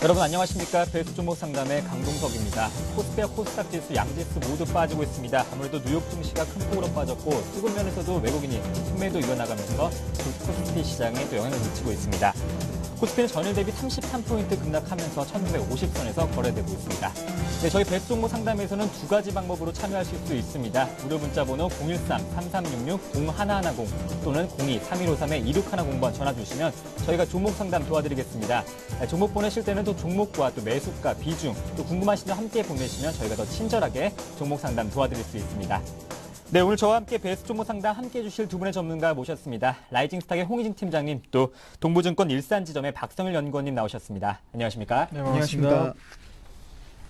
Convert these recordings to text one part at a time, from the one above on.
여러분 안녕하십니까. 베스트 종목 상담의 강동석입니다. 코스피와 코스닥 지수, 양지수 모두 빠지고 있습니다. 아무래도 뉴욕 증시가 큰 폭으로 빠졌고 수급 면에서도 외국인이 순매도 이어나가면서 코스피 시장에 또 영향을 미치고 있습니다. 코스피는 전일 대비 33포인트 급락하면서 1950선에서 거래되고 있습니다. 네, 저희 베스트 종목 상담에서는 두 가지 방법으로 참여하실 수 있습니다. 무료 문자 번호 013-3366-0110 또는 02-3153-2610번 전화 주시면 저희가 종목 상담 도와드리겠습니다. 네, 종목 보내실 때는 또 종목과 또 매수가, 비중, 또 궁금하신 점 함께 보내시면 저희가 더 친절하게 종목 상담 도와드릴 수 있습니다. 네, 오늘 저와 함께 베스트 종목 상담 함께 해주실 두 분의 전문가 모셨습니다. 라이징스탁의 홍희진 팀장님, 또 동부증권 일산지점의 박성일 연구원님 나오셨습니다. 안녕하십니까? 네, 안녕하십니까?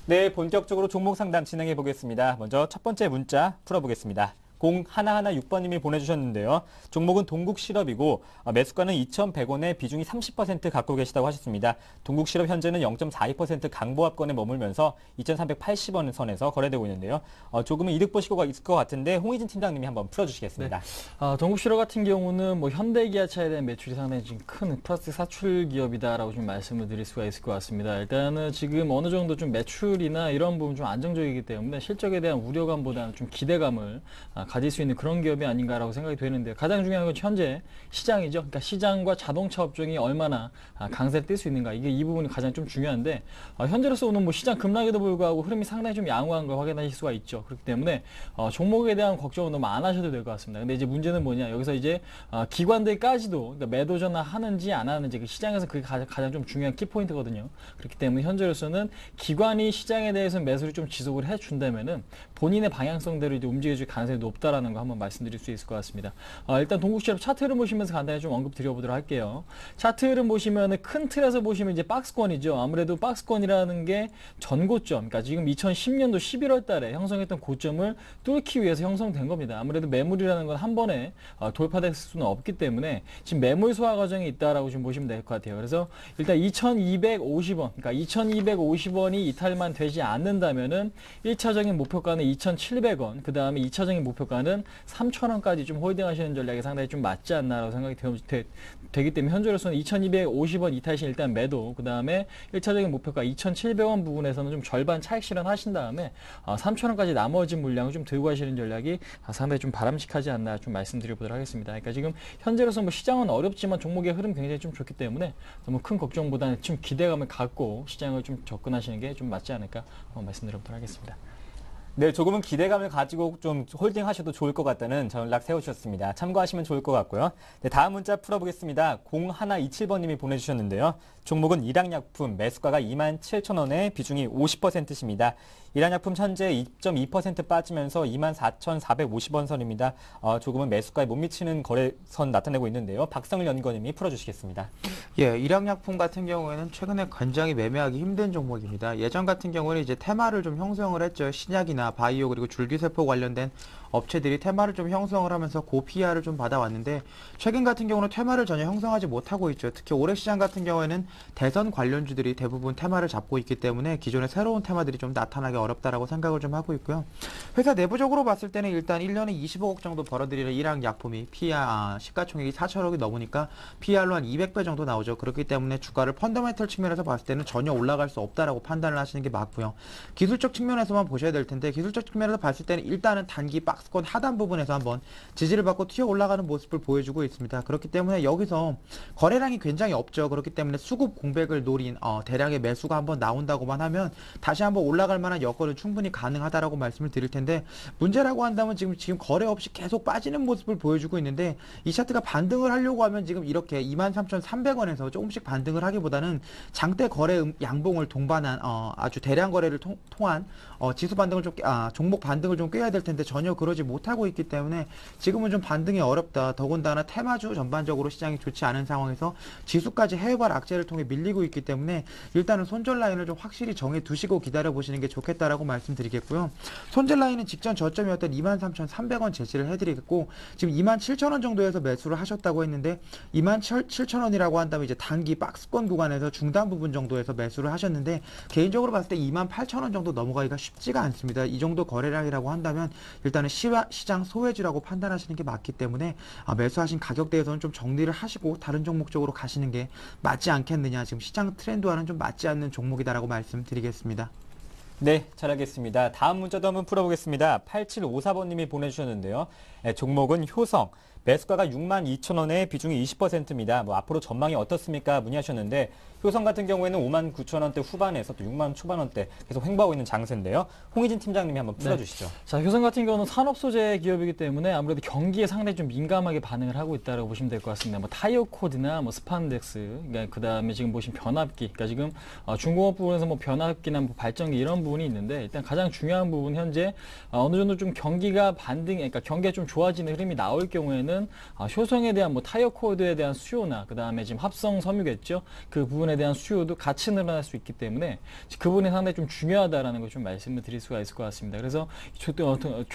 네, 본격적으로 종목 상담 진행해 보겠습니다. 먼저 첫 번째 문자 풀어보겠습니다. 0116번님이 보내주셨는데요. 종목은 동국실업이고 매수가는 2,100원에 비중이 30% 갖고 계시다고 하셨습니다. 동국실업 현재는 0.42% 강보합권에 머물면서 2,380원 선에서 거래되고 있는데요. 조금은 이득 보시고 있을 것 같은데 홍희진 팀장님이 한번 풀어주시겠습니다. 네. 동국실업 같은 경우는 현대기아차에 대한 매출이 상당히 지금 큰 플라스틱 사출 기업이다라고 좀 말씀을 드릴 수가 있을 것 같습니다. 일단은 지금 어느 정도 좀 매출이나 이런 부분 좀 안정적이기 때문에 실적에 대한 우려감보다는 좀 기대감을 가질 수 있는 그런 기업이 아닌가라고 생각이 되는데, 가장 중요한 건 현재 시장이죠. 그러니까 시장과 자동차 업종이 얼마나 강세를 띨 수 있는가, 이 부분이 가장 좀 중요한데, 현재로서는 시장 급락에도 불구하고 흐름이 상당히 좀 양호한 걸 확인하실 수가 있죠. 그렇기 때문에 종목에 대한 걱정은 너무 안 하셔도 될 것 같습니다. 근데 이제 문제는 뭐냐, 여기서 이제 기관들까지도 그러니까 매도 전환하는지 안 하는지, 그 시장에서 그게 가장 좀 중요한 키포인트거든요. 그렇기 때문에 현재로서는 기관이 시장에 대해서 매수를 좀 지속을 해준다면은 본인의 방향성대로 이제 움직여줄 가능성이 높다라는 거 한번 말씀드릴 수 있을 것 같습니다. 일단 동국실업 차트 흐름 보시면서 간단히 좀 언급 드려보도록 할게요. 차트 흐름 보시면은 큰 틀에서 보시면 이제 박스권이죠. 아무래도 박스권이라는 게 전고점, 그러니까 지금 2010년도 11월 달에 형성했던 고점을 뚫기 위해서 형성된 겁니다. 아무래도 매물이라는 건 한 번에 돌파될 수는 없기 때문에 지금 매물 소화 과정이 있다라고 좀 보시면 될 것 같아요. 그래서 일단 2250원, 그러니까 2250원이 이탈만 되지 않는다면은 1차적인 목표가는 2700원, 그 다음에 2차적인 목표가는 3000원까지 좀 홀딩하시는 전략이 상당히 좀 맞지 않나라고 생각이 되기 때문에 현재로서는 2250원 이탈 시 일단 매도, 그 다음에 1차적인 목표가 2700원 부분에서는 좀 절반 차익 실현하신 다음에 3000원까지 나머지 물량을 좀 들고 가시는 전략이 상당히 좀 바람직하지 않나 좀 말씀드려보도록 하겠습니다. 그러니까 지금 현재로서 시장은 어렵지만 종목의 흐름 굉장히 좀 좋기 때문에 너무 큰 걱정보다는 좀 기대감을 갖고 시장을 좀 접근하시는 게 좀 맞지 않을까 말씀드려보도록 하겠습니다. 네, 조금은 기대감을 가지고 좀 홀딩하셔도 좋을 것 같다는 전략 세우셨습니다. 참고하시면 좋을 것 같고요. 네, 다음 문자 풀어보겠습니다. 0127번님이 보내주셨는데요. 종목은 일양약품, 매수가가 27,000원에 비중이 50%입니다. 일양약품 현재 2.2% 빠지면서 24,450원 선입니다. 조금은 매수가에 못 미치는 거래선 나타내고 있는데요. 박성일 연구원님이 풀어주시겠습니다. 예, 일양약품 같은 경우에는 최근에 굉장히 매매하기 힘든 종목입니다. 예전 같은 경우는 이제 테마를 좀 형성을 했죠. 신약이나 바이오 그리고 줄기세포 관련된 업체들이 테마를 좀 형성을 하면서 고PR을 좀 받아왔는데, 최근 같은 경우는 테마를 전혀 형성하지 못하고 있죠. 특히 올해 시장 같은 경우에는 대선 관련주들이 대부분 테마를 잡고 있기 때문에 기존의 새로운 테마들이 좀 나타나기 어렵다라고 생각을 좀 하고 있고요. 회사 내부적으로 봤을 때는 일단 1년에 25억 정도 벌어들이는 일양약품이 시가총액이 4천억이 넘으니까 PR로 한 200배 정도 나오죠. 그렇기 때문에 주가를 펀더멘털 측면에서 봤을 때는 전혀 올라갈 수 없다라고 판단을 하시는 게 맞고요. 기술적 측면에서만 보셔야 될 텐데, 기술적 측면에서 봤을 때는 일단은 단기 박스권 하단 부분에서 한번 지지를 받고 튀어 올라가는 모습을 보여주고 있습니다. 그렇기 때문에 여기서 거래량이 굉장히 없죠. 그렇기 때문에 수급 공백을 노린 대량의 매수가 한번 나온다고만 하면 다시 한번 올라갈 만한 여건은 충분히 가능하다라고 말씀을 드릴 텐데, 문제라고 한다면 지금 거래 없이 계속 빠지는 모습을 보여주고 있는데, 이 차트가 반등을 하려고 하면 지금 이렇게 23,300원에서 조금씩 반등을 하기보다는 장대 거래 양봉을 동반한 아주 대량 거래를 통한 지수 반등을 종목 반등을 좀 꾀야 될 텐데 전혀 그러지 못하고 있기 때문에 지금은 좀 반등이 어렵다. 더군다나 테마주 전반적으로 시장이 좋지 않은 상황에서 지수까지 해외발 악재를 통해 밀리고 있기 때문에 일단은 손절 라인을 좀 확실히 정해 두시고 기다려 보시는 게 좋겠다라고 말씀드리겠고요. 손절 라인은 직전 저점이었던 23,300원 제시를 해드리겠고, 지금 27,000원 정도에서 매수를 하셨다고 했는데 27,000원이라고 한다면 한다면 이제 단기 박스권 구간에서 중단 부분 정도에서 매수를 하셨는데 개인적으로 봤을 때 28,000원 정도 넘어가기가 쉽지가 않습니다. 이 정도 거래량이라고 한다면 일단은 시장 소외주라고 판단하시는 게 맞기 때문에 매수하신 가격대에서는 좀 정리를 하시고 다른 종목 쪽으로 가시는 게 맞지 않겠느냐. 지금 시장 트렌드와는 좀 맞지 않는 종목이다라고 말씀드리겠습니다. 네, 잘 알겠습니다. 다음 문자도 한번 풀어보겠습니다. 8754번님이 보내주셨는데요. 종목은 효성. 매수가가 62,000원에 비중이 20%입니다. 뭐 앞으로 전망이 어떻습니까? 문의하셨는데 효성 같은 경우에는 59,000원대 후반에서 또 6만 초반원대 계속 횡보하고 있는 장세인데요. 홍희진 팀장님이 한번 풀어주시죠. 자, 효성 같은 경우는 산업소재 기업이기 때문에 아무래도 경기에 상당히 좀 민감하게 반응을 하고 있다고 보시면 될 것 같습니다. 뭐 타이어 코드나 뭐 스판덱스, 그러니까 그다음에 지금 보신 변압기, 그러니까 지금 중공업 부분에서 뭐 변압기나 뭐 발전기 이런 부분이 있는데 일단 가장 중요한 부분 현재 어느 정도 좀 경기가 그러니까 경기가 좀 좋아지는 흐름이 나올 경우에는 효성에 대한 뭐 타이어 코드에 대한 수요나 그다음에 지금 합성 섬유겠죠. 그 부분에 대한 수요도 같이 늘어날 수 있기 때문에 그 부분이 상당히 좀 중요하다라는 걸 좀 말씀을 드릴 수가 있을 것 같습니다. 그래서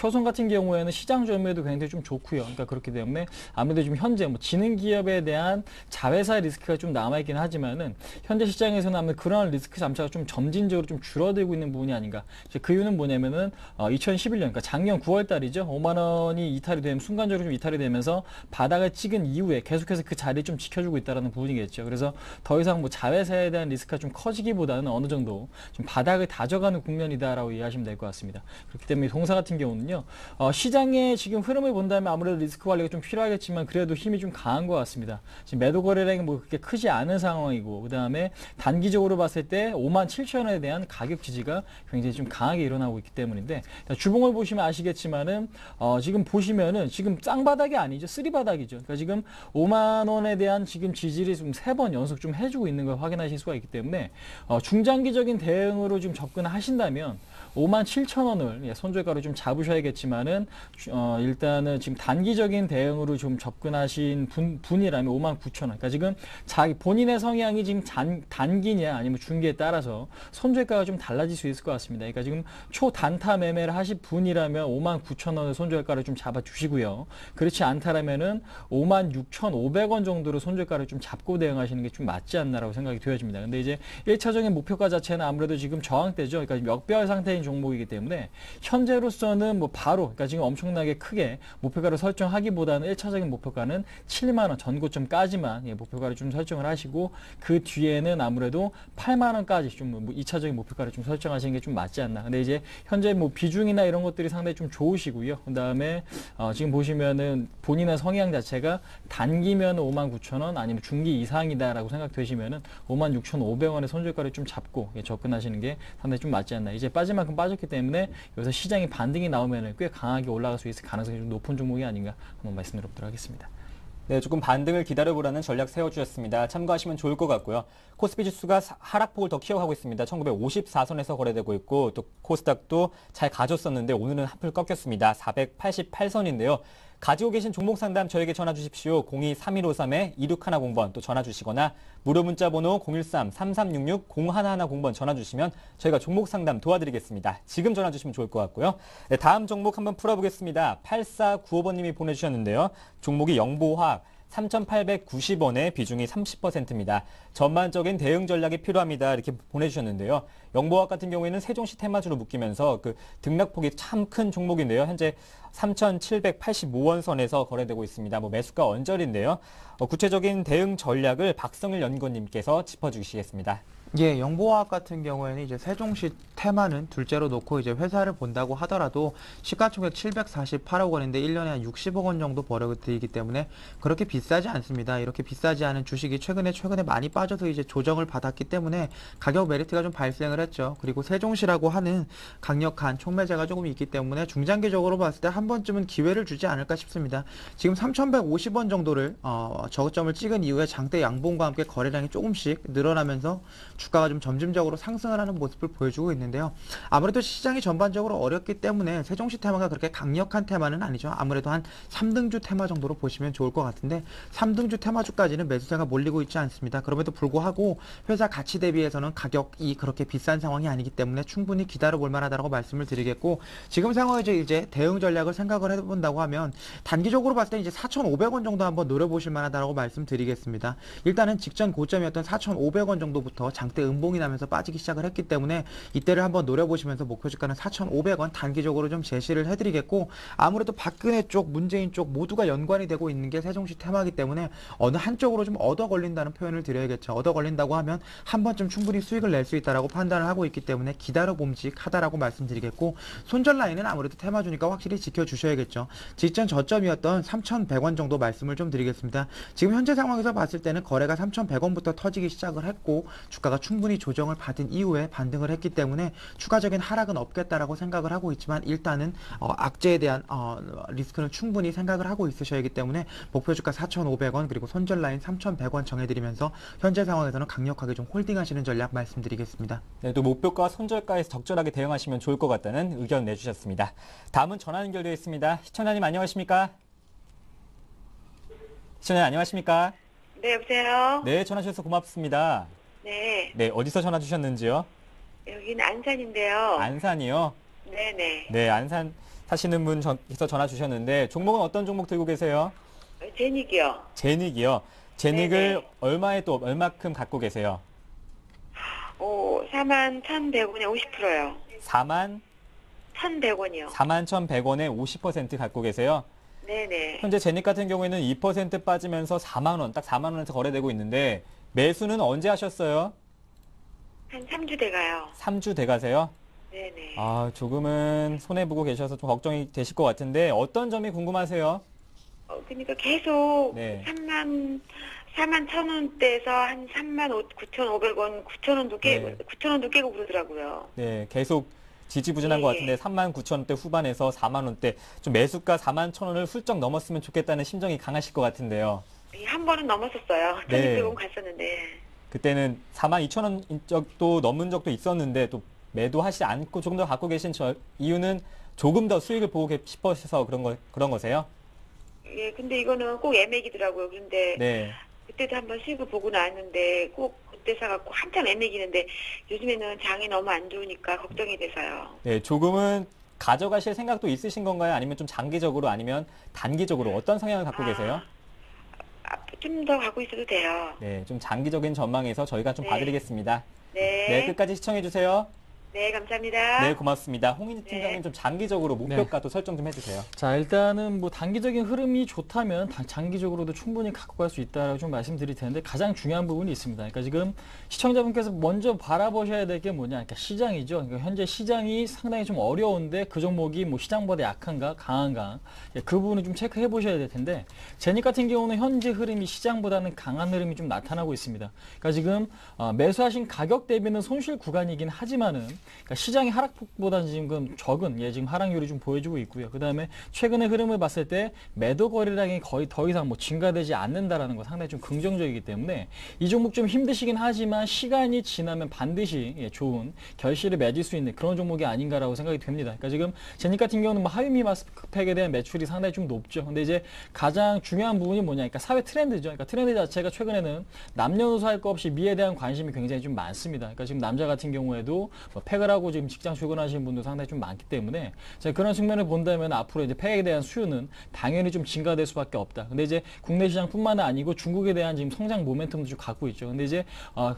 효성 같은 경우에는 시장 점유율도 굉장히 좀 좋고요. 그러니까 그렇기 때문에 아무래도 지금 현재 뭐 지능 기업에 대한 자회사 리스크가 좀 남아있긴 하지만은 현재 시장에서는 아무래도 그런 리스크 잠차가 좀 점진적으로 좀 줄어들고 있는 부분이 아닌가. 그 이유는 뭐냐면은 2011년, 그러니까 작년 9월 달이죠. 5만 원이 이탈이 되면 순간적으로 좀 이탈이 되면서 바닥을 찍은 이후에 계속해서 그 자리를 좀 지켜주고 있다는 부분이겠죠. 그래서 더 이상 뭐 자회사에 대한 리스크가 좀 커지기보다는 어느 정도 좀 바닥을 다져가는 국면이다라고 이해하시면 될 것 같습니다. 그렇기 때문에 동사 같은 경우는요, 시장의 지금 흐름을 본다면 아무래도 리스크 관리가 좀 필요하겠지만 그래도 힘이 좀 강한 것 같습니다. 지금 매도 거래량이 뭐 그렇게 크지 않은 상황이고, 그 다음에 단기적으로 봤을 때 57,000원에 대한 가격 지지가 굉장히 좀 강하게 일어나고 있기 때문인데, 주봉을 보시면 아시겠지만은 지금 보시면은 지금 쌍바닥이 아니죠. 쓰리바닥이죠. 그러니까 지금 5만 원에 대한 지금 지지를 좀 3번 연속 좀 해주고 있는 걸 확인하실 수가 있기 때문에 중장기적인 대응으로 좀 접근하신다면 57,000원을 손절가로 좀 잡으셔야겠지만은 일단은 지금 단기적인 대응으로 좀 접근하신 분이라면 59,000원. 그러니까 지금 자기 본인의 성향이 지금 단기냐 아니면 중기에 따라서 손절가가 좀 달라질 수 있을 것 같습니다. 그러니까 지금 초단타 매매를 하실 분이라면 59,000원의 손절가를 좀 잡아주시고요. 그렇지 않다라면은 56,500원 정도로 손절가를 좀 잡고 대응하시는 게 좀 맞지 않나라고 생각이 되어집니다. 근데 이제 1차적인 목표가 자체는 아무래도 지금 저항대죠. 그러니까 역배열 상태인 종목이기 때문에 현재로서는 뭐 바로, 그러니까 지금 엄청나게 크게 목표가를 설정하기보다는 1차적인 목표가는 7만 원 전고점까지만 목표가를 좀 설정을 하시고 그 뒤에는 아무래도 8만 원까지 좀 2차적인 목표가를 좀 설정하시는 게 좀 맞지 않나. 근데 이제 현재 뭐 비중이나 이런 것들이 상당히 좀 좋으시고요. 그다음에 지금 보시면은 본인의 성향 자체가 단기면 59,000원 아니면 중기 이상이다라고 생각되시면은 56,500원의 손절가를 좀 잡고 접근하시는 게 상당히 좀 맞지 않나. 이제 빠질 만큼 빠졌기 때문에 여기서 시장이 반등이 나오면은 꽤 강하게 올라갈 수 있을 가능성이 좀 높은 종목이 아닌가 한번 말씀드려보도록 하겠습니다. 네, 조금 반등을 기다려보라는 전략 세워주셨습니다. 참고하시면 좋을 것 같고요. 코스피 지수가 하락폭을 더 키워가고 있습니다. 1954선에서 거래되고 있고 또 코스닥도 잘 가졌었는데 오늘은 한풀 꺾였습니다. 488선인데요. 가지고 계신 종목 상담 저에게 전화 주십시오. 02-3153-2610번 또 전화 주시거나 무료 문자 번호 013-3366-0110번 전화 주시면 저희가 종목 상담 도와드리겠습니다. 지금 전화 주시면 좋을 것 같고요. 네, 다음 종목 한번 풀어보겠습니다. 8495번님이 보내주셨는데요. 종목이 영보화학 3,890원에 비중이 30%입니다. 전반적인 대응 전략이 필요합니다. 이렇게 보내주셨는데요. 영보화학 같은 경우에는 세종시 테마주로 묶이면서 그 등락폭이 참 큰 종목인데요. 현재 3,785원 선에서 거래되고 있습니다. 뭐 매수가 언저리인데요. 구체적인 대응 전략을 박성일 연구원님께서 짚어주시겠습니다. 예, 영보화학 같은 경우에는 이제 세종시 테마는 둘째로 놓고 이제 회사를 본다고 하더라도 시가총액 748억 원인데 1년에 한 60억 원 정도 벌어들이기 때문에 그렇게 비싸지 않습니다. 이렇게 비싸지 않은 주식이 최근에 많이 빠져서 이제 조정을 받았기 때문에 가격 메리트가 좀 발생을 했죠. 그리고 세종시라고 하는 강력한 촉매제가 조금 있기 때문에 중장기적으로 봤을 때 한 번쯤은 기회를 주지 않을까 싶습니다. 지금 3,150원 정도를 저점을 찍은 이후에 장대 양봉과 함께 거래량이 조금씩 늘어나면서 주가가 좀 점진적으로 상승을 하는 모습을 보여주고 있는데요. 아무래도 시장이 전반적으로 어렵기 때문에 세종시 테마가 그렇게 강력한 테마는 아니죠. 아무래도 한 3등주 테마 정도로 보시면 좋을 것 같은데 3등주 테마주까지는 매수세가 몰리고 있지 않습니다. 그럼에도 불구하고 회사 가치 대비해서는 가격이 그렇게 비싼 상황이 아니기 때문에 충분히 기다려볼 만하다고 말씀을 드리겠고, 지금 상황에서 이제 대응 전략을 생각을 해본다고 하면 단기적으로 봤을 때 이제 4,500원 정도 한번 노려보실 만하다고 말씀드리겠습니다. 일단은 직전 고점이었던 4,500원 정도부터 장대 음봉이 나면서 빠지기 시작을 했기 때문에 이때를 한번 노려보시면서 목표 주가는 4,500원 단기적으로 좀 제시를 해드리겠고, 아무래도 박근혜 쪽, 문재인 쪽 모두가 연관이 되고 있는 게 세종시 테마이기 때문에 어느 한쪽으로 좀 얻어 걸린다는 표현을 드려야겠죠. 얻어 걸린다고 하면 한 번쯤 충분히 수익을 낼 수 있다라고 판단을 하고 있기 때문에 기다려 봄직하다라고 말씀드리겠고, 손절 라인은 아무래도 테마주니까 확실히 지켜주셔야겠죠. 직전 저점이었던 3,100원 정도 말씀을 좀 드리겠습니다. 지금 현재 상황에서 봤을 때는 거래가 3,100원부터 터지기 시작을 했고 주가가 충분히 조정을 받은 이후에 반등을 했기 때문에 추가적인 하락은 없겠다라고 생각을 하고 있지만, 일단은 악재에 대한 리스크는 충분히 생각을 하고 있으셔야 하기 때문에 목표 주가 4,500원 그리고 손절 라인 3,100원 정해드리면서 현재 상황에서는 강력하게 좀 홀딩하시는 전략 말씀드리겠습니다. 네, 또 목표가 손절가에서 적절하게 대응하시면 좋을 것 같다는 의견 내주셨습니다. 다음은 전화 연결되어 있습니다. 시청자님 안녕하십니까? 시청자님 안녕하십니까? 네, 여보세요? 네, 전화 주셔서 고맙습니다. 네, 네, 어디서 전화 주셨는지요? 여기는 안산인데요. 안산이요? 네네. 네, 안산 사시는 분께서 전화 주셨는데 종목은 어떤 종목 들고 계세요? 제닉이요. 제닉이요. 제닉을 네네. 얼마에 또 얼마큼 갖고 계세요? 41,100원에 50%요. 4만 1,100원이요. 41,100원에 50% 갖고 계세요. 네네. 현재 제닉 같은 경우에는 2% 빠지면서 4만 원, 딱 4만 원에서 거래되고 있는데 매수는 언제 하셨어요? 한 3주 돼가요. 3주 돼가세요? 네네. 아, 조금은 손해보고 계셔서 좀 걱정이 되실 것 같은데 어떤 점이 궁금하세요? 그러니까 계속 네. 41,000원대에서 한 39,500원, 9,000원도 네. 9,000원도 깨고 그러더라고요. 네, 계속 지지부진한 것 예. 같은데 39,000원대 후반에서 4만 원대 좀 매수가 41,000원을 훌쩍 넘었으면 좋겠다는 심정이 강하실 것 같은데요. 한 번은 넘었었어요. 네. 1,600원 갔었는데. 그때는 42,000원 적도 넘은 적도 있었는데 또 매도하지 않고 조금 더 갖고 계신 이유는 조금 더 수익을 보고 싶어서 그런 거세요? 예, 근데 이거는 꼭 애매기더라고요. 그런데 네. 그때도 한번 수익을 보고 나왔는데 꼭 그때 사갖고 한참 애매기는데 요즘에는 장이 너무 안 좋으니까 걱정이 돼서요. 네, 조금은 가져가실 생각도 있으신 건가요? 아니면 좀 장기적으로 아니면 단기적으로 어떤 성향을 갖고 계세요? 좀 더 갖고 있어도 돼요. 네, 좀 장기적인 전망에서 저희가 좀 네. 봐드리겠습니다. 네. 네, 끝까지 시청해 주세요. 네, 감사합니다. 네, 고맙습니다. 홍인희 팀장님 네. 좀 장기적으로 목표가도 설정 좀 해주세요. 자, 일단은 뭐 단기적인 흐름이 좋다면 장기적으로도 충분히 갖고 갈 수 있다라고 좀 말씀드릴 텐데 가장 중요한 부분이 있습니다. 그러니까 지금 시청자분께서 먼저 바라보셔야 될 게 뭐냐? 그러니까 시장이죠. 그러니까 현재 시장이 상당히 좀 어려운데 그 종목이 뭐 시장보다 약한가, 강한가 그 부분을 좀 체크해 보셔야 될 텐데 제닉 같은 경우는 현재 흐름이 시장보다는 강한 흐름이 좀 나타나고 있습니다. 그러니까 지금 매수하신 가격 대비는 손실 구간이긴 하지만은 그러니까 시장의 하락폭보다는 지금 적은 지금 하락률이 좀 보여주고 있고요. 그 다음에 최근의 흐름을 봤을 때 매도 거래량이 거의 더 이상 뭐 증가되지 않는다라는 거 상당히 좀 긍정적이기 때문에 이 종목 좀 힘드시긴 하지만 시간이 지나면 반드시 좋은 결실을 맺을 수 있는 그런 종목이 아닌가라고 생각이 됩니다. 그러니까 지금 제닉 같은 경우는 뭐 하위미 마스크팩에 대한 매출이 상당히 좀 높죠. 근데 이제 가장 중요한 부분이 뭐냐? 그러니까 사회 트렌드죠. 그러니까 트렌드 자체가 최근에는 남녀노소 할 것 없이 미에 대한 관심이 굉장히 좀 많습니다. 그러니까 지금 남자 같은 경우에도 뭐 팩을 하고 지금 직장 출근하시는 분도 상당히 좀 많기 때문에 그런 측면을 본다면 앞으로 이제 팩에 대한 수요는 당연히 좀 증가될 수밖에 없다. 근데 이제 국내 시장뿐만 아니고 중국에 대한 지금 성장 모멘텀도 좀 갖고 있죠. 근데 이제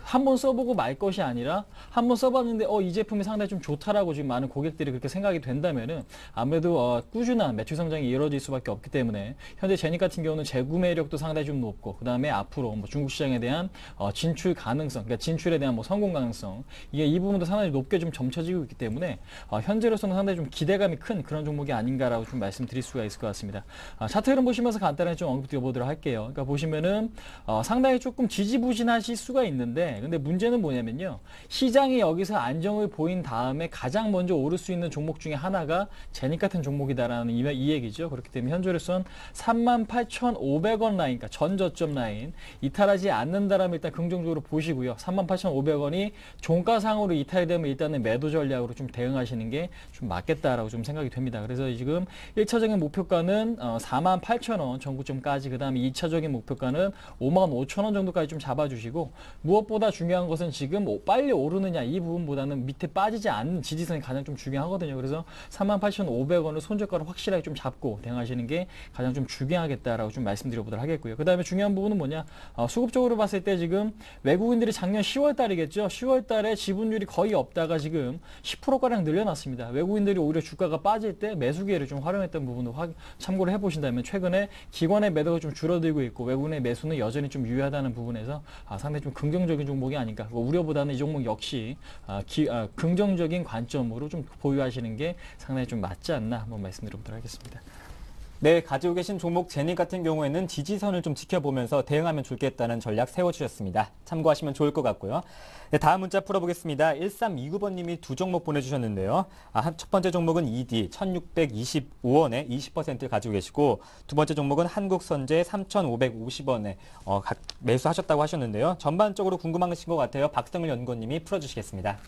한번 써보고 말 것이 아니라 한번 써봤는데 이 제품이 상당히 좀 좋다라고 지금 많은 고객들이 그렇게 생각이 된다면은 아무래도 꾸준한 매출 성장이 이루어질 수밖에 없기 때문에 현재 제닉 같은 경우는 재구매력도 상당히 좀 높고 그 다음에 앞으로 뭐 중국 시장에 대한 진출 가능성, 그러니까 진출에 대한 뭐 성공 가능성 이 부분도 상당히 높게 좀 점쳐지고 있기 때문에 현재로서는 상당히 좀 기대감이 큰 그런 종목이 아닌가라고 좀 말씀드릴 수가 있을 것 같습니다. 차트 흐름 보시면서 간단하게 좀 언급드려 보도록 할게요. 그러니까 보시면은 상당히 조금 지지부진하실 수가 있는데, 근데 문제는 뭐냐면요, 시장이 여기서 안정을 보인 다음에 가장 먼저 오를 수 있는 종목 중에 하나가 제닉 같은 종목이다라는 이 얘기죠. 그렇기 때문에 현재로선 38,500원 라인, 그러니까 전 저점 라인 이탈하지 않는다라면 일단 긍정적으로 보시고요. 38,500원이 종가상으로 이탈이 되면 일단은 매도 전략으로 좀 대응하시는 게 좀 맞겠다라고 좀 생각이 됩니다. 그래서 지금 1차적인 목표가는 48,000원 전구점까지, 그 다음에 2차적인 목표가는 55,000원 정도까지 좀 잡아주시고, 무엇보다 중요한 것은 지금 빨리 오르느냐 이 부분보다는 밑에 빠지지 않는 지지선이 가장 좀 중요하거든요. 그래서 38,500원을 손절가로 확실하게 좀 잡고 대응하시는 게 가장 좀 중요하겠다라고 좀 말씀드려보도록 하겠고요. 그 다음에 중요한 부분은 뭐냐, 수급적으로 봤을 때 지금 외국인들이 작년 10월 달이겠죠. 10월 달에 지분율이 거의 없다가 지금 10%가량 늘려놨습니다. 외국인들이 오히려 주가가 빠질 때 매수 기회를 좀 활용했던 부분도 참고를 해보신다면 최근에 기관의 매도가 좀 줄어들고 있고 외국인의 매수는 여전히 좀 유효하다는 부분에서 상당히 좀 긍정적인 종목이 아닌가. 우려보다는 이 종목 역시 긍정적인 관점으로 좀 보유하시는 게 상당히 좀 맞지 않나 한번 말씀드려보도록 하겠습니다. 네, 가지고 계신 종목 제닉 같은 경우에는 지지선을 좀 지켜보면서 대응하면 좋겠다는 전략 세워주셨습니다. 참고하시면 좋을 것 같고요. 네, 다음 문자 풀어보겠습니다. 1329번님이 두 종목 보내주셨는데요. 첫 번째 종목은 ED 1625원에 20%를 가지고 계시고, 두 번째 종목은 한국선제 3550원에 매수하셨다고 하셨는데요. 전반적으로 궁금하신 것 같아요. 박성일 연구원님이 풀어주시겠습니다.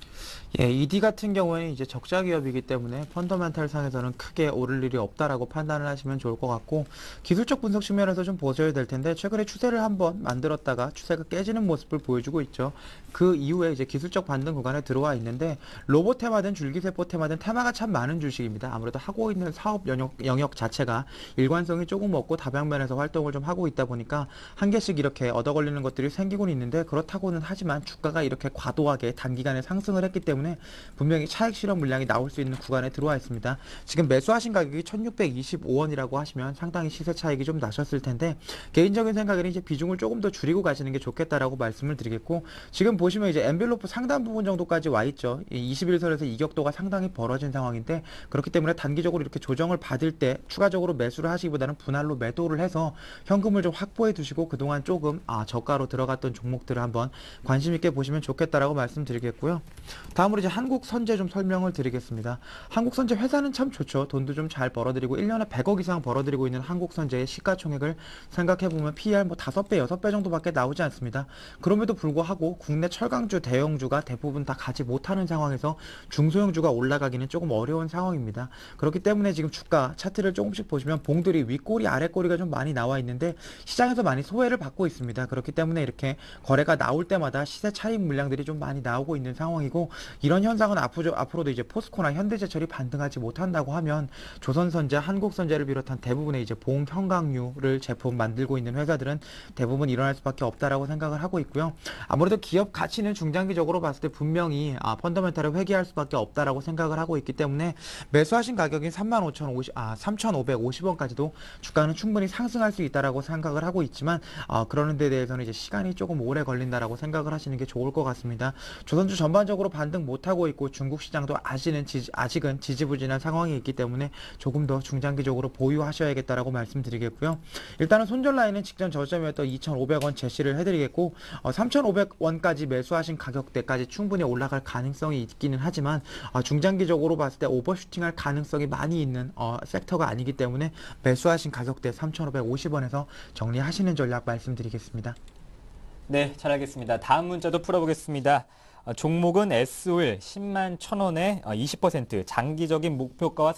예, ED 같은 경우에는 이제 적자 기업이기 때문에 펀더멘탈 상에서는 크게 오를 일이 없다라고 판단을 하시면 좋을 것 같고, 기술적 분석 측면에서 좀 보셔야 될 텐데, 최근에 추세를 한번 만들었다가 추세가 깨지는 모습을 보여주고 있죠. 그 이후에 이제 기술적 반등 구간에 들어와 있는데, 로봇 테마든 줄기세포 테마든 테마가 참 많은 주식입니다. 아무래도 하고 있는 사업 영역 자체가 일관성이 조금 없고 다방면에서 활동을 좀 하고 있다 보니까 한 개씩 이렇게 얻어 걸리는 것들이 생기고는 있는데, 그렇다고는 하지만 주가가 이렇게 과도하게 단기간에 상승을 했기 때문에 분명히 차익 실현 물량이 나올 수 있는 구간에 들어와 있습니다. 지금 매수하신 가격이 1625원이라고 하시면 상당히 시세 차익이 좀 나셨을 텐데, 개인적인 생각에는 이제 비중을 조금 더 줄이고 가시는 게 좋겠다라고 말씀을 드리겠고, 지금 보시면 이제 엔벨로프 상단 부분 정도까지 와 있죠. 21선에서 이격도가 상당히 벌어진 상황인데, 그렇기 때문에 단기적으로 이렇게 조정을 받을 때 추가적으로 매수를 하시기보다는 분할로 매도를 해서 현금을 좀 확보해 두시고 그동안 조금 저가로 들어갔던 종목들을 한번 관심 있게 보시면 좋겠다라고 말씀드리겠고요. 다음으로 이제 한국선제 좀 설명을 드리겠습니다. 한국선제 회사는 참 좋죠. 돈도 좀 잘 벌어들이고 1년에 100억 이상 벌어들이고 있는 한국선제의 시가총액을 생각해보면 PER 5배, 6배 정도밖에 나오지 않습니다. 그럼에도 불구하고 국내 철강주, 대형주가 대부분 다 가지 못하는 상황에서 중소형주가 올라가기는 조금 어려운 상황입니다. 그렇기 때문에 지금 주가 차트를 조금씩 보시면 봉들이 윗꼬리, 아랫꼬리가 좀 많이 나와 있는데 시장에서 많이 소외를 받고 있습니다. 그렇기 때문에 이렇게 거래가 나올 때마다 시세 차익 물량들이 좀 많이 나오고 있는 상황이고, 이런 현상은 앞으로도 이제 포스코나 현대제철이 반등하지 못한다고 하면 조선선제, 한국선제를 비롯한 대부분의 이제 봉형광류를 제품 만들고 있는 회사들은 대부분 일어날 수밖에 없다라고 생각을 하고 있고요. 아무래도 기업 가치는 중장기적으로 봤을 때 분명히 펀더멘탈을 회귀할 수밖에 없다라고 생각을 하고 있기 때문에 매수하신 가격인 3550원까지도 주가는 충분히 상승할 수 있다라고 생각을 하고 있지만, 그러는 데 대해서는 이제 시간이 조금 오래 걸린다라고 생각을 하시는 게 좋을 것 같습니다. 조선주 전반적으로 반등 못하고 있고 중국 시장도 아직은 지지부진한 상황이 있기 때문에 조금 더 중장기적으로 보유하셔야겠다라고 말씀드리겠고요. 일단은 손절 라인은 직전 저점이었던 2,500원 제시를 해드리겠고, 3,500원까지 매수하신 가격대까지 충분히 올라갈 가능성이 있기는 하지만 중장기적으로 봤을 때 오버슈팅할 가능성이 많이 있는 섹터가 아니기 때문에 매수하신 가격대 3,550원에서 정리하시는 전략 말씀드리겠습니다. 네, 잘 알겠습니다. 다음 문자도 풀어보겠습니다. 종목은 SOL 10만 1,000원에 20% 장기적인 목표가와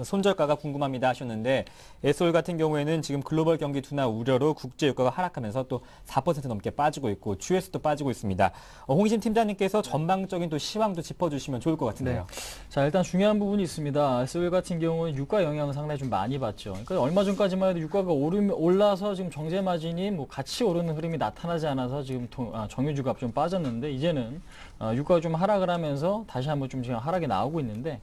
손절가가 궁금합니다 하셨는데, SOL 같은 경우에는 지금 글로벌 경기 둔화 우려로 국제 유가가 하락하면서 또 4% 넘게 빠지고 있고 주에서도 빠지고 있습니다. 홍희진 팀장님께서 전방적인 또 시황도 짚어주시면 좋을 것 같은데요. 네. 자, 일단 중요한 부분이 있습니다. SOL 같은 경우는 유가 영향을 상당히 좀 많이 받죠. 그러니까 얼마 전까지만 해도 유가가 올라서 지금 정제 마진이 같이 오르는 흐름이 나타나지 않아서 지금 정유주가 좀 빠졌는데, 이제는 유가가 좀 하락을 하면서 다시 한번 좀 지금 하락이 나오고 있는데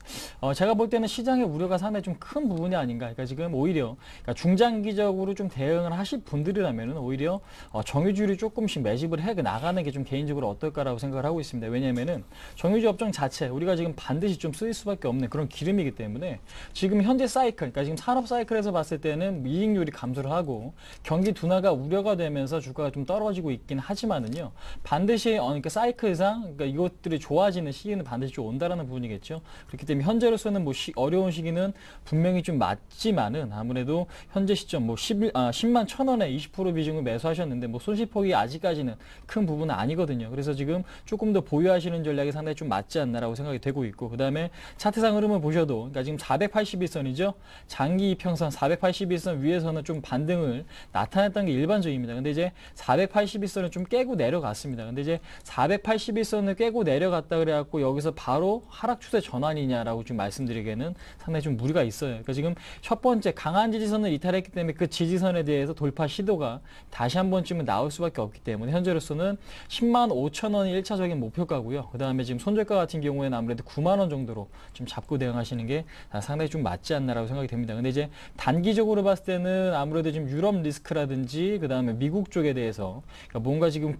제가 볼 때는 시장의 우려가 상당히 좀 큰 부분이 아닌가. 그러니까 지금 오히려 그러니까 중장기적으로 좀 대응을 하실 분들이라면은 오히려 정유주를 조금씩 매집을 해 나가는 게 좀 개인적으로 어떨까라고 생각을 하고 있습니다. 왜냐면은 정유주 업종 자체 우리가 지금 반드시 좀 쓰일 수밖에 없는 그런 기름이기 때문에 지금 현재 사이클, 그러니까 지금 산업 사이클에서 봤을 때는 이익률이 감소를 하고 경기 둔화가 우려가 되면서 주가가 좀 떨어지고 있긴 하지만은요, 반드시 그러니까 사이클상 그러니까 이것들이 좋아지는 시기는 반드시 좀 온다라는 부분이겠죠. 그렇기 때문에 현재로서는 뭐 어려운 시기는 분명히 좀 맞지만은 아무래도 현재 시점 뭐 10만 1,000원에 20% 비중을 매수하셨는데 뭐 손실폭이 아직까지는 큰 부분은 아니거든요. 그래서 지금 조금 더 보유하시는 전략이 상당히 좀 맞지 않나라고 생각이 되고 있고, 그다음에 차트상 흐름을 보셔도 그러니까 지금 481선이죠. 장기 이평선 481선 위에서는 좀 반등을 나타냈던 게 일반적입니다. 근데 이제 481선을 좀 깨고 내려갔습니다. 근데 이제 481선을 깨고 내려갔다 그래갖고 여기서 바로 하락 추세 전환이냐라고 좀 말씀드리기에는 상당히 좀 무리가 있어요. 그러니까 지금 첫 번째 강한 지지선을 이탈했기 때문에 그 지지선에 대해서 돌파 시도가 다시 한 번쯤은 나올 수밖에 없기 때문에 현재로서는 10만 5천 원이 1차적인 목표가고요. 그 다음에 지금 손절가 같은 경우에는 아무래도 9만 원 정도로 좀 잡고 대응하시는 게 상당히 좀 맞지 않나라고 생각이 됩니다. 근데 이제 단기적으로 봤을 때는 아무래도 지금 유럽 리스크라든지 그 다음에 미국 쪽에 대해서 그러니까 뭔가 지금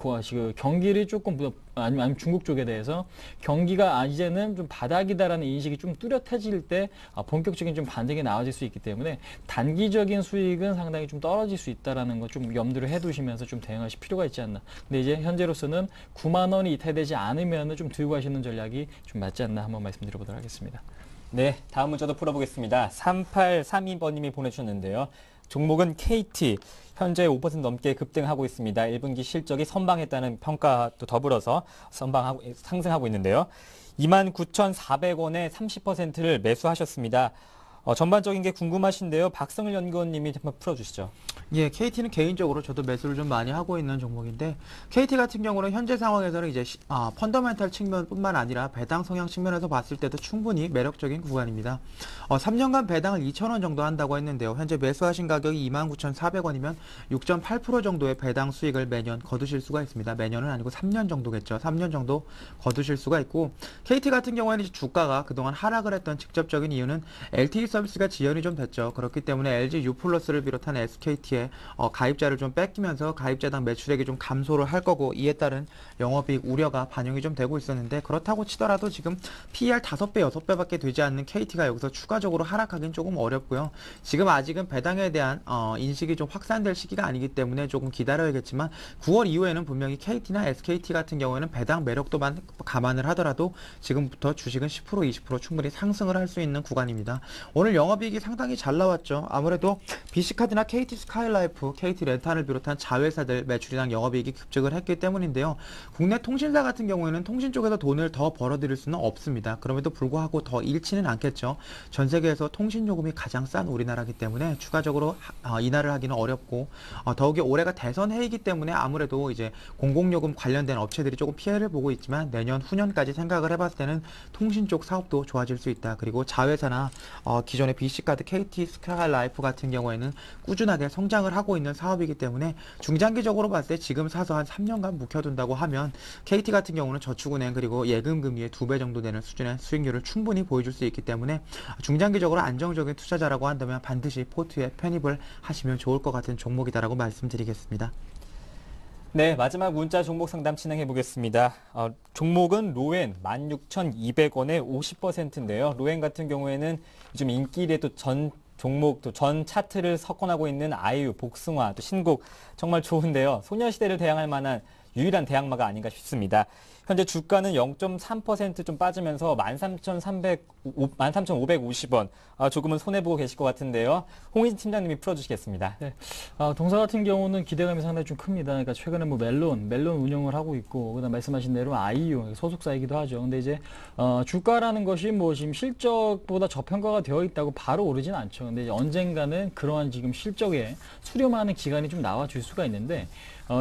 경기를 조금 아니면 중국 쪽에 대해서 경기가 이제는 좀 바닥이다라는 인식이 좀 뚜렷해질 때 본격적인 좀 반등이 나와질 수 있기 때문에 단기적인 수익은 상당히 좀 떨어질 수 있다라는 거 좀 염두를 해두시면서 좀 대응하실 필요가 있지 않나. 근데 이제 현재로서는 9만 원이 이탈되지 않으면 좀 들고 가시는 전략이 좀 맞지 않나 한번 말씀드려보도록 하겠습니다. 네, 다음 문자도 풀어보겠습니다. 3832번님이 보내주셨는데요. 종목은 KT, 현재 5% 넘게 급등하고 있습니다. 1분기 실적이 선방했다는 평가도 더불어서 상승하고 있는데요. 29,400원에 30%를 매수하셨습니다. 전반적인 게 궁금하신데요. 박성일 연구원님이 한번 풀어주시죠. 예, KT는 개인적으로 저도 매수를 좀 많이 하고 있는 종목인데, KT 같은 경우는 현재 상황에서는 이제 펀더멘탈 측면뿐만 아니라 배당 성향 측면에서 봤을 때도 충분히 매력적인 구간입니다. 3년간 배당을 2,000원 정도 한다고 했는데요. 현재 매수하신 가격이 29,400원이면 6.8% 정도의 배당 수익을 매년 거두실 수가 있습니다. 매년은 아니고 3년 정도겠죠. 3년 정도 거두실 수가 있고, KT 같은 경우에는 주가가 그동안 하락을 했던 직접적인 이유는 LTE 서비스가 지연이 좀 됐죠. 그렇기 때문에 LG U+를 비롯한 SKT의 가입자를 좀 뺏기면서 가입자당 매출액이 좀 감소를 할 거고, 이에 따른 영업이익 우려가 반영이 좀 되고 있었는데, 그렇다고 치더라도 지금 PER 5배, 6배밖에 되지 않는 KT가 여기서 추가적으로 하락하기는 조금 어렵고요. 지금 아직은 배당에 대한 인식이 좀 확산될 시기가 아니기 때문에 조금 기다려야겠지만 9월 이후에는 분명히 KT나 SKT 같은 경우에는 배당 매력도 감안을 하더라도 지금부터 주식은 10%, 20% 충분히 상승을 할 수 있는 구간입니다. 오늘 영업이익이 상당히 잘 나왔죠. 아무래도 BC카드나 KT 스카이라이프, KT 렌탄을 비롯한 자회사들 매출이랑 영업이익이 급증을 했기 때문인데요. 국내 통신사 같은 경우에는 통신 쪽에서 돈을 더 벌어들일 수는 없습니다. 그럼에도 불구하고 더 잃지는 않겠죠. 전 세계에서 통신 요금이 가장 싼 우리나라이기 때문에 추가적으로 인하를 하기는 어렵고, 더욱이 올해가 대선 해이기 때문에 아무래도 이제 공공요금 관련된 업체들이 조금 피해를 보고 있지만, 내년 후년까지 생각을 해봤을 때는 통신 쪽 사업도 좋아질 수 있다. 그리고 자회사나 기존의 BC카드, KT 스카이라이프 같은 경우에는 꾸준하게 성장을 하고 있는 사업이기 때문에 중장기적으로 봤을 때 지금 사서 한 3년간 묵혀둔다고 하면 KT 같은 경우는 저축은행 그리고 예금금리의 2배 정도 되는 수준의 수익률을 충분히 보여줄 수 있기 때문에 중장기적으로 안정적인 투자자라고 한다면 반드시 포트에 편입을 하시면 좋을 것 같은 종목이다라고 말씀드리겠습니다. 네, 마지막 문자 종목 상담 진행해 보겠습니다. 종목은 로엔 16,200원에 50%인데요. 로엔 같은 경우에는 요즘 인기일에 또 전 종목, 또 전 차트를 석권하고 있는 아이유, 복숭아, 또 신곡 정말 좋은데요. 소녀시대를 대항할 만한 유일한 대항마가 아닌가 싶습니다. 현재 주가는 0.3% 좀 빠지면서 13,550원. 조금은 손해보고 계실 것 같은데요. 홍희진 팀장님이 풀어주시겠습니다. 네. 동사 같은 경우는 기대감이 상당히 좀 큽니다. 그러니까 최근에 뭐 멜론 운영을 하고 있고, 그다음 말씀하신 대로 아이유 소속사이기도 하죠. 근데 이제 주가라는 것이 뭐 지금 실적보다 저평가가 되어 있다고 바로 오르진 않죠. 근데 이제 언젠가는 그러한 지금 실적에 수렴하는 기간이 좀 나와줄 수가 있는데,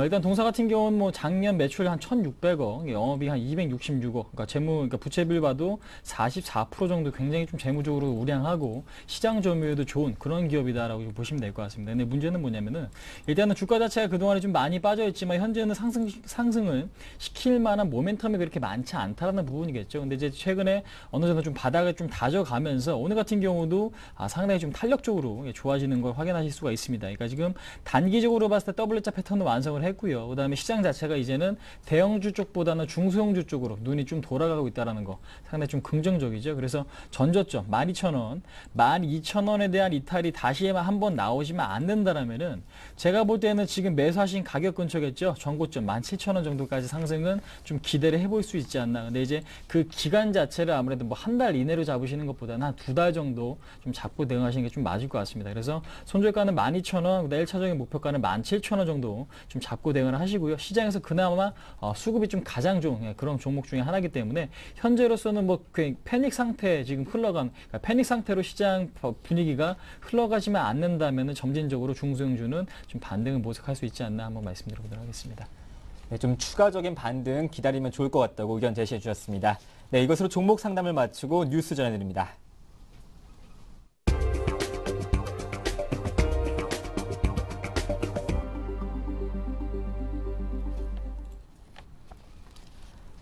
일단 동사 같은 경우는 뭐 작년 매출 한 1,600억, 영업이 한 266억, 그러니까 그러니까 부채비율 봐도 44% 정도 굉장히 좀 재무적으로 우량하고 시장 점유율도 좋은 그런 기업이다라고 좀 보시면 될 것 같습니다. 근데 문제는 뭐냐면은 일단은 주가 자체가 그동안에 좀 많이 빠져 있지만 현재는 상승을 시킬 만한 모멘텀이 그렇게 많지 않다라는 부분이겠죠. 근데 이제 최근에 어느 정도 좀 바닥을 좀 다져가면서 오늘 같은 경우도 상당히 좀 탄력적으로 좋아지는 걸 확인하실 수가 있습니다. 그러니까 지금 단기적으로 봤을 때 W자 패턴을 완성을 했고요. 그다음에 시장 자체가 이제는 대형주 쪽보다는 중소형주 쪽으로 눈이 좀 돌아가고 있다는 거 상당히 좀 긍정적이죠. 그래서 전저점 12,000원, 12,000원에 대한 이탈이 다시 한번 나오지만 안 된다라면은 제가 볼 때는 지금 매수하신 가격 근처겠죠. 전고점 17,000원 정도까지 상승은 좀 기대를 해볼 수 있지 않나. 근데 이제 그 기간 자체를 아무래도 뭐 한 달 이내로 잡으시는 것보다는 한 2달 정도 좀 잡고 대응하시는 게 좀 맞을 것 같습니다. 그래서 손절가는 12,000원, 1차적인 목표가는 17,000원 정도 좀 잡고 대응을 하시고요. 시장에서 그나마 수급이 좀 가장 좋은 그런 종목 중에 하나이기 때문에 현재로서는 뭐 패닉 상태에 지금 그러니까 패닉 상태로 시장 분위기가 흘러가지만 않는다면 점진적으로 중소형주는 좀 반등을 모색할 수 있지 않나 한번 말씀드려보도록 하겠습니다. 네, 좀 추가적인 반등 기다리면 좋을 것 같다고 의견 제시해 주셨습니다. 네, 이것으로 종목 상담을 마치고 뉴스 전해드립니다.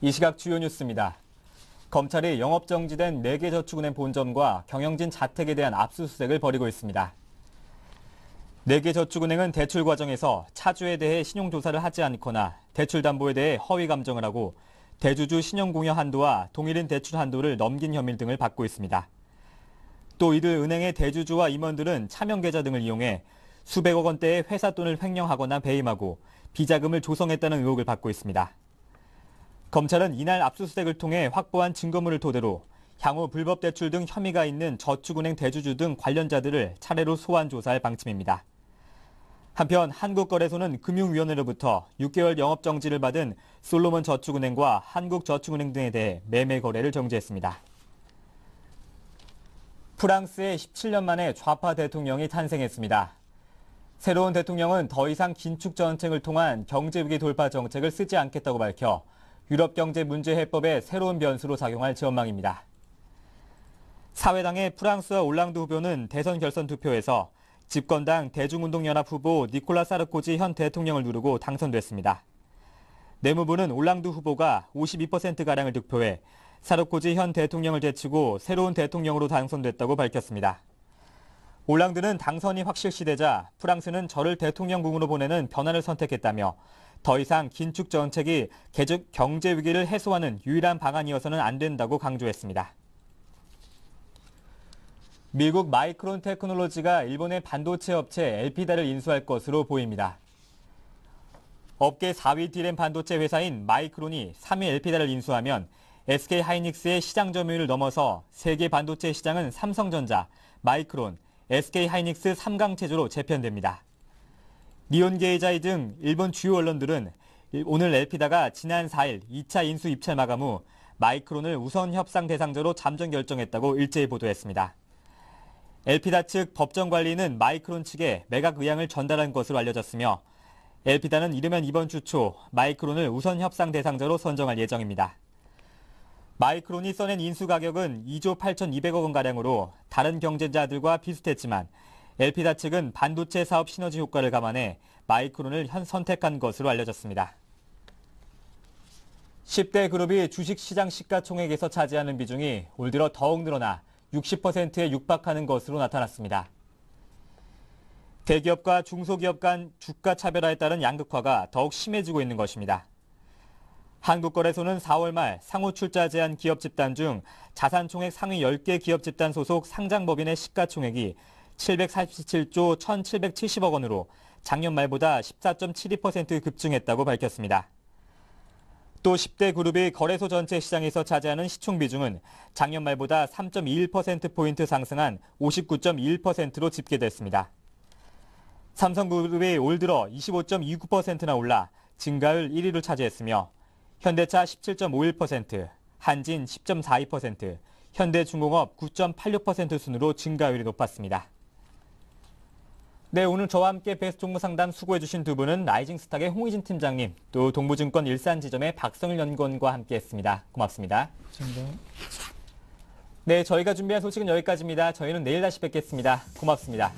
이 시각 주요 뉴스입니다. 검찰이 영업정지된 4개 저축은행 본점과 경영진 자택에 대한 압수수색을 벌이고 있습니다. 4개 저축은행은 대출 과정에서 차주에 대해 신용조사를 하지 않거나 대출 담보에 대해 허위 감정을 하고 대주주 신용공여 한도와 동일인 대출 한도를 넘긴 혐의 등을 받고 있습니다. 또 이들 은행의 대주주와 임원들은 차명계좌 등을 이용해 수백억 원대의 회사 돈을 횡령하거나 배임하고 비자금을 조성했다는 의혹을 받고 있습니다. 검찰은 이날 압수수색을 통해 확보한 증거물을 토대로 향후 불법 대출 등 혐의가 있는 저축은행 대주주 등 관련자들을 차례로 소환 조사할 방침입니다. 한편 한국거래소는 금융위원회로부터 6개월 영업정지를 받은 솔로몬 저축은행과 한국저축은행 등에 대해 매매 거래를 정지했습니다. 프랑스에 17년 만에 좌파 대통령이 탄생했습니다. 새로운 대통령은 더 이상 긴축 정책을 통한 경제위기 돌파 정책을 쓰지 않겠다고 밝혀 유럽경제문제해법의 새로운 변수로 작용할 전망입니다. 사회당의 프랑스와 올랑드 후보는 대선 결선 투표에서 집권당 대중운동연합 후보 니콜라 사르코지 현 대통령을 누르고 당선됐습니다. 내무부는 올랑드 후보가 52%가량을 득표해 사르코지 현 대통령을 제치고 새로운 대통령으로 당선됐다고 밝혔습니다. 올랑드는 당선이 확실시되자 프랑스는 저를 대통령궁으로 보내는 변화를 선택했다며 더 이상 긴축 정책이 경제 위기를 해소하는 유일한 방안이어서는 안 된다고 강조했습니다. 미국 마이크론 테크놀로지가 일본의 반도체 업체 엘피다를 인수할 것으로 보입니다. 업계 4위 디램 반도체 회사인 마이크론이 3위 엘피다를 인수하면 SK 하이닉스의 시장 점유율을 넘어서 세계 반도체 시장은 삼성전자, 마이크론, SK 하이닉스 3강 체제로 재편됩니다. 니혼게이자이 등 일본 주요 언론들은 오늘 엘피다가 지난 4일 2차 인수 입찰 마감 후 마이크론을 우선 협상 대상자로 잠정 결정했다고 일제히 보도했습니다. 엘피다 측 법정 관리는 마이크론 측에 매각 의향을 전달한 것으로 알려졌으며 엘피다는 이르면 이번 주 초 마이크론을 우선 협상 대상자로 선정할 예정입니다. 마이크론이 써낸 인수 가격은 2조 8,200억 원가량으로 다른 경쟁자들과 비슷했지만 엘피다 측은 반도체 사업 시너지 효과를 감안해 마이크론을 선택한 것으로 알려졌습니다. 10대 그룹이 주식시장 시가총액에서 차지하는 비중이 올 들어 더욱 늘어나 60%에 육박하는 것으로 나타났습니다. 대기업과 중소기업 간 주가 차별화에 따른 양극화가 더욱 심해지고 있는 것입니다. 한국거래소는 4월 말 상호 출자 제한 기업 집단 중 자산총액 상위 10개 기업 집단 소속 상장법인의 시가총액이 747조 1,770억 원으로 작년 말보다 14.72% 급증했다고 밝혔습니다. 또 10대 그룹이 거래소 전체 시장에서 차지하는 시총 비중은 작년 말보다 3.21%포인트 상승한 59.21%로 집계됐습니다. 삼성그룹이 올 들어 25.29%나 올라 증가율 1위를 차지했으며 현대차 17.51%, 한진 10.42%, 현대중공업 9.86% 순으로 증가율이 높았습니다. 네, 오늘 저와 함께 베스트 종목 상담 수고해주신 두 분은 라이징스탁의 홍희진 팀장님, 또 동부증권 일산지점의 박성일 연구원과 함께했습니다. 고맙습니다. 감사합니다. 네, 저희가 준비한 소식은 여기까지입니다. 저희는 내일 다시 뵙겠습니다. 고맙습니다.